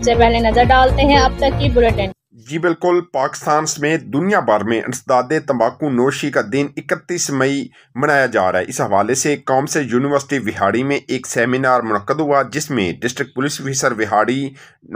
سب سے پہلے نظر ڈالتے ہیں اب تک کی بلیٹن۔ جی بالکل، پاکستان سمیت دنیا بھر میں انسداد تمباکو نوشی کا دن 31 مئی منایا جا رہا ہے۔ اس حوالے سے قوم سے یونیورسٹی وہاڑی میں ایک سیمینار منعقد ہوا جس میں ڈسٹرکٹ پولیس آفیسر وہاڑی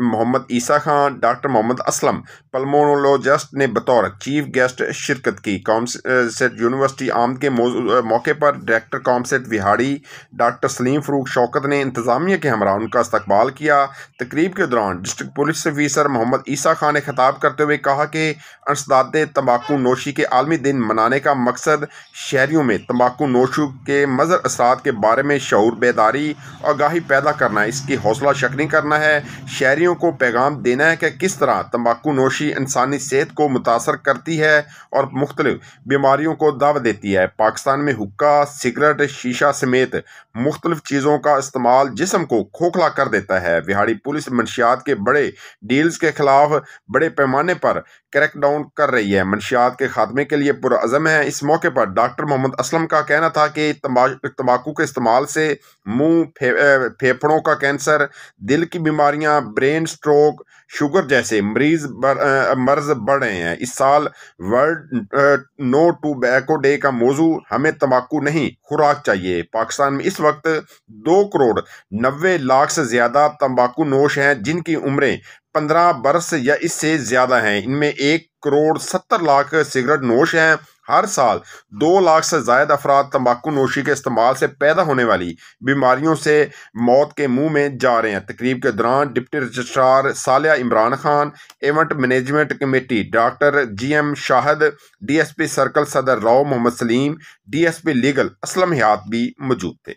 محمد عیسیٰ خان، ڈاکٹر محمد اسلم پلمونولوجسٹ نے بطور چیف گیسٹ شرکت کی۔ قوم سے یونیورسٹی آمد کے موقع پر ڈائریکٹر قوم سے وہاڑی ڈاکٹر سلیم فروخ شوکت نے انتظامیہ کے ہمراہ ان کا استقبال کیا۔ تقریب کے دوران ڈسٹرکٹ پولیس آفیسر محمد عیسیٰ خان نے خطاب کرتے ہوئے کہا کہ انسداد تمباکو نوشی کے عالمی دن منانے کا مقصد شہریوں میں تمباکو نوشی کے مضر اثرات کے بارے میں شعور بیداری اور آگاہی پیدا کرنا ہے، اس کی حوصلہ شکنی کرنا ہے۔ شہریوں کو پیغام دینا ہے کہ کس طرح تمباکو نوشی انسانی صحت کو متاثر کرتی ہے اور مختلف بیماریوں کو دعوت دیتی ہے۔ پاکستان میں حقہ، سگریٹ، شیشہ سمیت مختلف چیزوں کا استعمال جسم کو کھوکھلا کر دیتا ہے۔ وہاڑی پولیس منشیات کے بڑے ڈیلز کے خلاف بڑے پیمانے پر کریک ڈاؤن کر رہی ہے، منشیات کے خاتمے کے لیے پرعزم ہے۔ اس موقع پر ڈاکٹر محمد اسلم کا کہنا تھا کہ تمباکو کے استعمال سے منہ، پھیپھڑوں کا کینسر، دل کی بیماریاں، برین سٹروک، شوگر جیسے مرض بڑھ رہے ہیں۔ اس سال ورلڈ نو ٹوبیکو ڈے کا موضوع ہمیں تمباکو نہیں خوراک چاہیے۔ پاکستان میں اس وقت 2,90,00,000 سے زیادہ تمباکو نوش ہیں جن کی عمریں 15 برس یا اس سے زیادہ ہیں۔ ان میں 1,70,00,000 سگریٹ نوش ہیں۔ ہر سال 2 لاکھ سے زائد افراد تمباکو نوشی کے استعمال سے پیدا ہونے والی بیماریوں سے موت کے منہ میں جا رہے ہیں۔ تقریب کے دوران deputy registrar Saliha Imran Khan, event management committee doctor GM Shahid, DSP circle Saddar Rao Muhammad Salim, DSP legal Aslam Hayat بھی موجود تھے۔